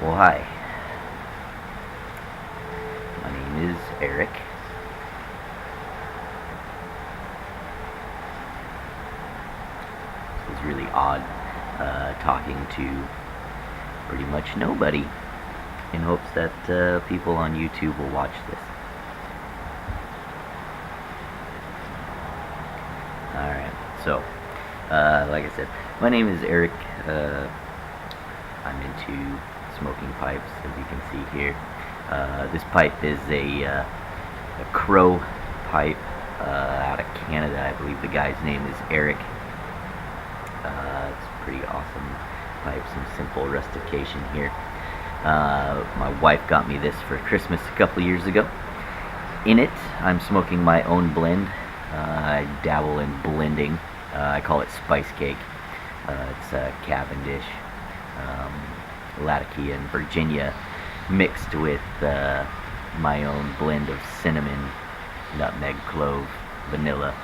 Well, hi. My name is Eric. This is really odd, talking to pretty much nobody in hopes that people on YouTube will watch this. Alright, so, like I said, my name is Eric. I'm into smoking pipes, as you can see here. This pipe is a crow pipe out of Canada. I believe the guy's name is Eric. It's a pretty awesome pipe, some simple rustication here. My wife got me this for Christmas a couple years ago. In it, I'm smoking my own blend. I dabble in blending. I call it spice cake. It's Cavendish, Latakia, and Virginia mixed with my own blend of cinnamon, nutmeg, clove, vanilla.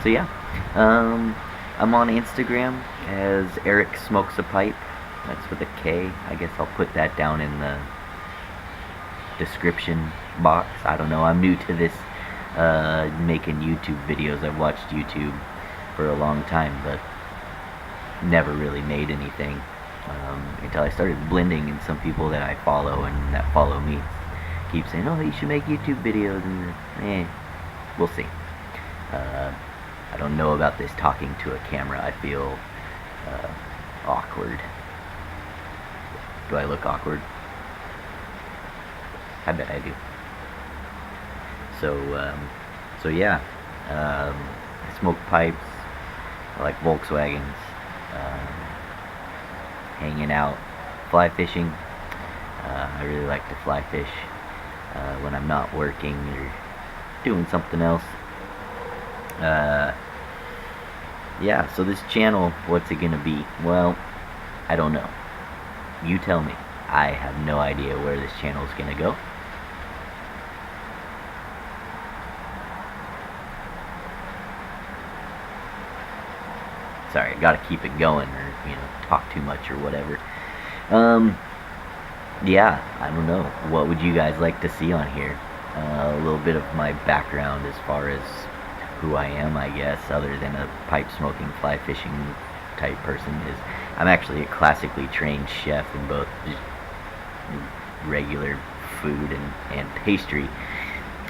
So yeah, I'm on Instagram as Eric Smokes a Pipe. That's with a K. I guess I'll put that down in the description box. I don't know. I'm new to this, making YouTube videos. I've watched YouTube for a long time, but never really made anything until I started blending, and some people that I follow and that follow me keep saying, "Oh, you should make YouTube videos," and we'll see. I don't know about this talking to a camera. I feel awkward. Do I look awkward? I bet I do. So yeah, I smoke pipes. I like Volkswagens. Hanging out, fly fishing. I really like to fly fish when I'm not working or doing something else. Yeah, so this channel, what's it gonna be? Well, I don't know. You tell me. I have no idea where this channel is gonna go. Sorry, I gotta keep it going, or, talk too much or whatever. Yeah, I don't know. What would you guys like to see on here? A little bit of my background as far as who I am, I guess, other than a pipe smoking, fly fishing type person. Is I'm actually a classically trained chef in both regular food and pastry.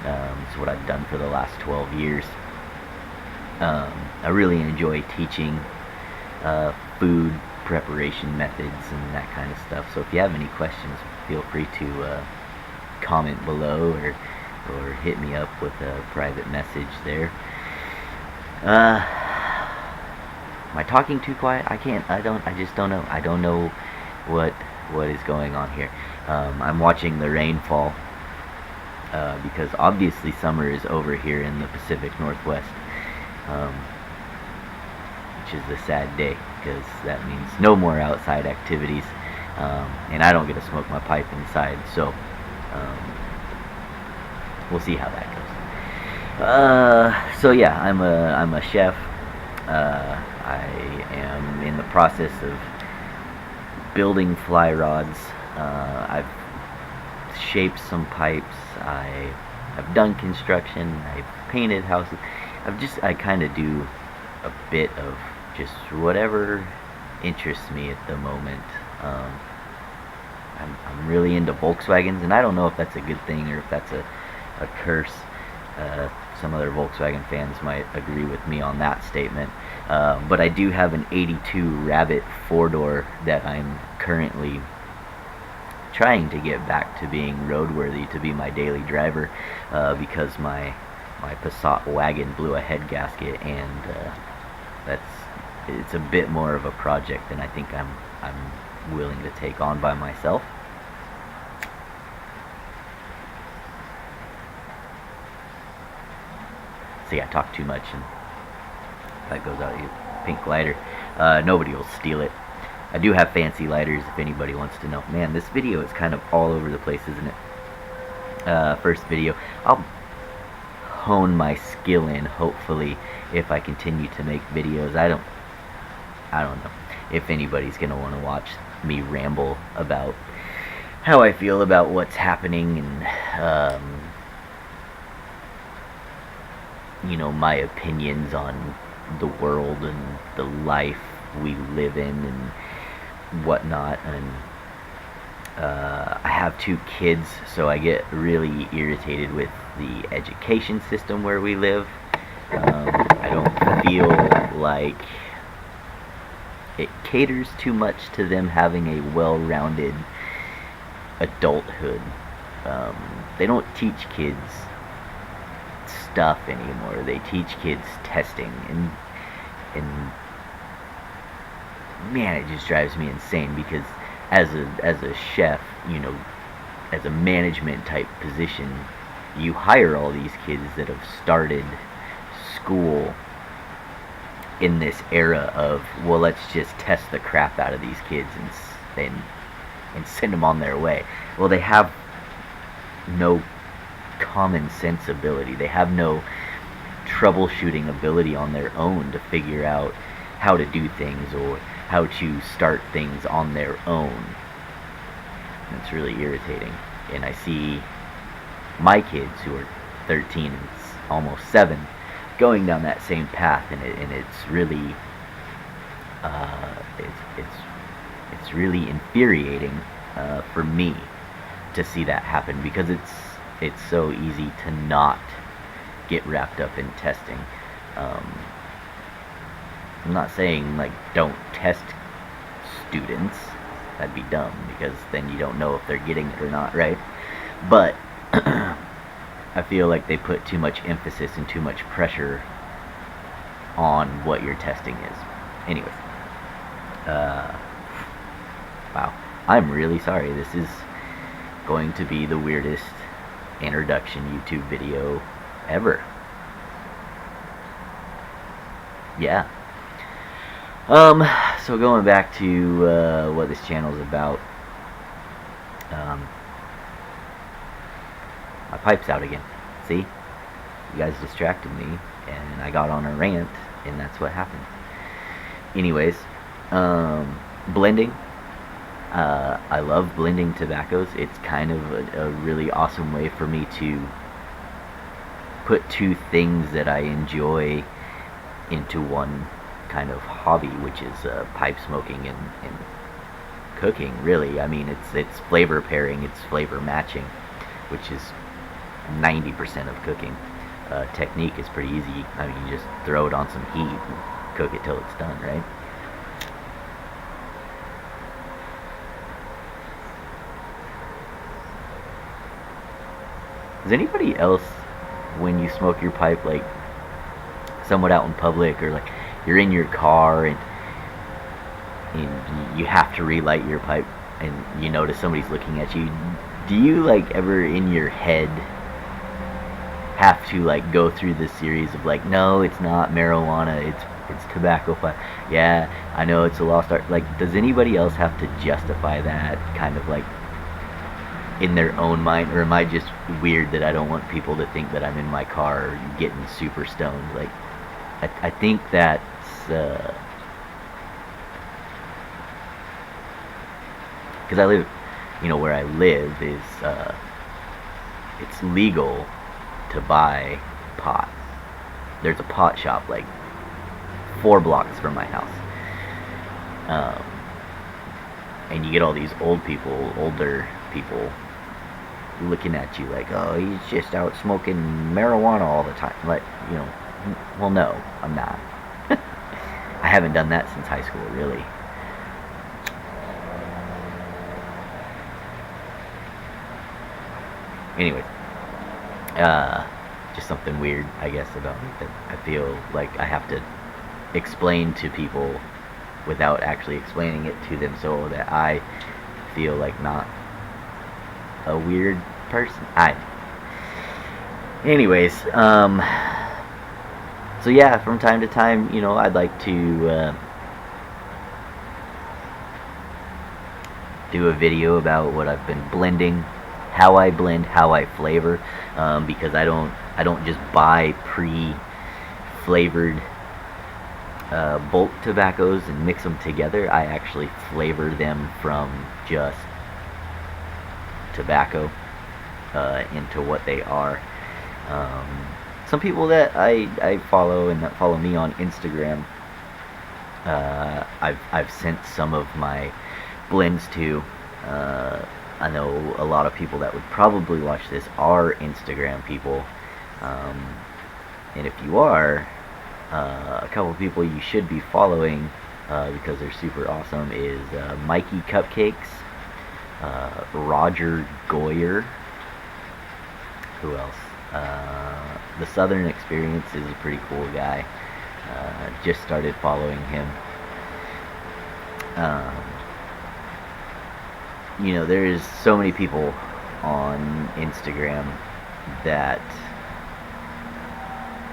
It's what I've done for the last 12 years. I really enjoy teaching food preparation methods and that kind of stuff. So if you have any questions, feel free to comment below or hit me up with a private message there. Am I talking too quiet? I just don't know. I don't know what is going on here. I'm watching the rainfall because obviously summer is over here in the Pacific Northwest, which is a sad day because that means no more outside activities, and I don't get to smoke my pipe inside, so we'll see how that goes. So yeah, I'm a chef. I am in the process of building fly rods. I've shaped some pipes. I've done construction. I've painted houses. I kind of do a bit of just whatever interests me at the moment. I'm really into Volkswagens, and I don't know if that's a good thing or if that's a curse. Some other Volkswagen fans might agree with me on that statement. But I do have an 82 Rabbit 4-door that I'm currently trying to get back to being roadworthy, to be my daily driver, because my Passat wagon blew a head gasket, and it's a bit more of a project than I think I'm willing to take on by myself. See, I talk too much, and that goes out. Your pink lighter. Nobody will steal it. I do have fancy lighters if anybody wants to know. Man, this video is kind of all over the place, isn't it? First video. I'll hone my skill in, hopefully, if I continue to make videos. I don't know if anybody's gonna want to watch me ramble about how I feel about what's happening, and you know, my opinions on the world and the life we live in and whatnot. And I have 2 kids, so I get really irritated with the education system where we live. I don't feel like it caters too much to them having a well-rounded adulthood. They don't teach kids stuff anymore. They teach kids testing, and man, it just drives me insane, because as a chef, you know, as a management type position, you hire all these kids that have started school in this era of, well, let's just test the crap out of these kids and send them on their way. Well, they have no common sense ability. They have no troubleshooting ability on their own to figure out how to do things or how to start things on their own. And it's really irritating. And I see my kids, who are 13 and almost 7, going down that same path, and it's really it's really infuriating for me to see that happen, because it's so easy to not get wrapped up in testing. I'm not saying, like, don't test students. That'd be dumb, because then you don't know if they're getting it or not, right? But I feel like they put too much emphasis and too much pressure on what your testing is. Anyways, wow, I'm really sorry. This is going to be the weirdest introduction YouTube video ever. Yeah. So going back to what this channel is about, my pipe's out again. See? You guys distracted me, and I got on a rant, and that's what happened. Anyways, blending. I love blending tobaccos. It's kind of a really awesome way for me to put 2 things that I enjoy into one kind of hobby, which is pipe smoking and cooking, really. I mean, it's flavor pairing, it's flavor matching, which is 90% of cooking. Technique is pretty easy. I mean, you just throw it on some heat and cook it till it's done, right? Does anybody else, when you smoke your pipe, like, somewhat out in public, or like you're in your car and you have to relight your pipe and you notice somebody's looking at you, do you, like, ever in your head have to, like, go through this series of, like, no, it's not marijuana, it's tobacco pipe, yeah, I know it's a lost art? Like, does anybody else have to justify that, kind of, like, in their own mind? Or am I just weird that I don't want people to think that I'm in my car getting super stoned? Like, I think that's because I live, you know, where I live is it's legal to buy pot. There's a pot shop like 4 blocks from my house, and you get all these older people looking at you like, oh, he's just out smoking marijuana all the time. Like, you know, well, no, I'm not. I haven't done that since high school, really. Anyways, just something weird, I guess, about me that I feel like I have to explain to people without actually explaining it to them, so that I feel like not a weird person. Anyways, so yeah, from time to time, you know, I'd like to do a video about what I've been blending, how I blend, how I flavor, because I don't I don't just buy pre-flavored bulk tobaccos and mix them together. I actually flavor them from just tobacco into what they are. Some people that I follow and that follow me on Instagram, I've sent some of my blends to. I know a lot of people that would probably watch this are Instagram people, and if you are, a couple people you should be following because they're super awesome is Mikey Cupcakes, Roger Goyer. Who else? The Southern Experience is a pretty cool guy. Just started following him. There's so many people on Instagram that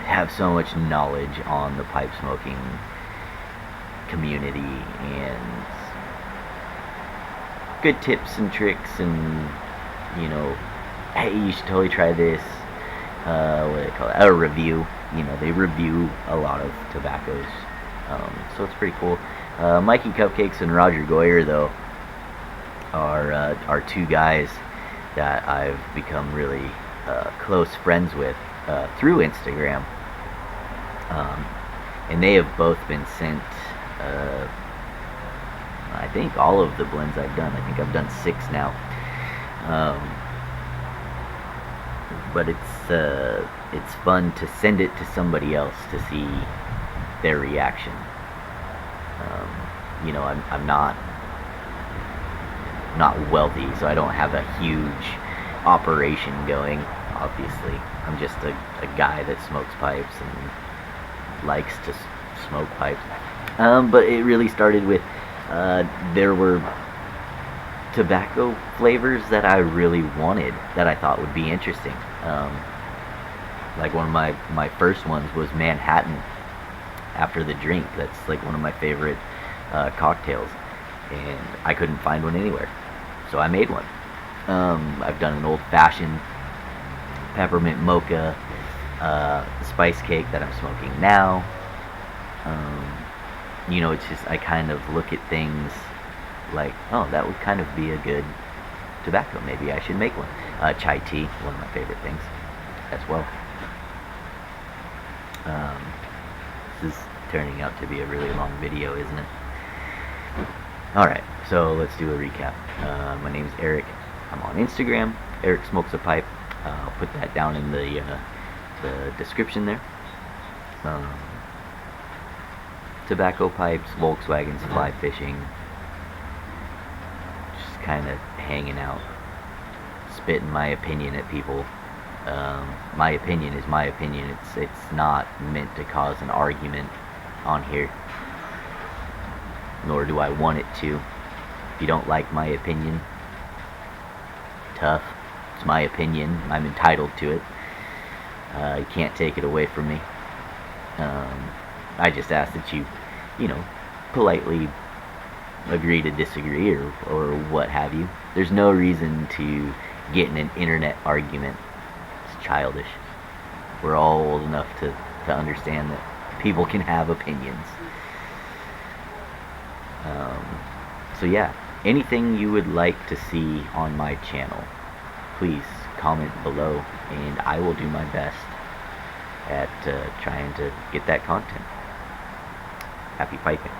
have so much knowledge on the pipe smoking community and good tips and tricks and, hey, you should totally try this. What do they call it? A review. They review a lot of tobaccos. So it's pretty cool. Mikey Cupcakes and Roger Goyer, though, are two guys that I've become really close friends with through Instagram. And they have both been sent, I think, all of the blends I've done. I think I've done 6 now. But it's fun to send it to somebody else to see their reaction. I'm not wealthy, so I don't have a huge operation going. Obviously, I'm just a guy that smokes pipes and likes to smoke pipes. But it really started with there were tobacco flavors that I really wanted, that I thought would be interesting. Like one of my first ones was Manhattan after the drink. That's like one of my favorite cocktails, and I couldn't find one anywhere, so I made one. I've done an old-fashioned peppermint mocha spice cake that I'm smoking now. It's just, I kind of look at things like, oh, that would kind of be a good tobacco. Maybe I should make one. Chai tea, one of my favorite things as well. This is turning out to be a really long video, isn't it? Alright, so let's do a recap. My name's Eric. I'm on Instagram. Eric Smokes a Pipe. I'll put that down in the description there. Tobacco pipes, Volkswagens, fly fishing, just kind of hanging out, spitting my opinion at people. My opinion is my opinion. It's not meant to cause an argument on here, nor do I want it to. If you don't like my opinion, tough. It's my opinion. I'm entitled to it. You can't take it away from me. I just ask that you politely agree to disagree or what have you. There's no reason to get in an internet argument. It's childish. We're all old enough to understand that people can have opinions. So yeah, anything you would like to see on my channel, please comment below, and I will do my best at trying to get that content. Happy piping.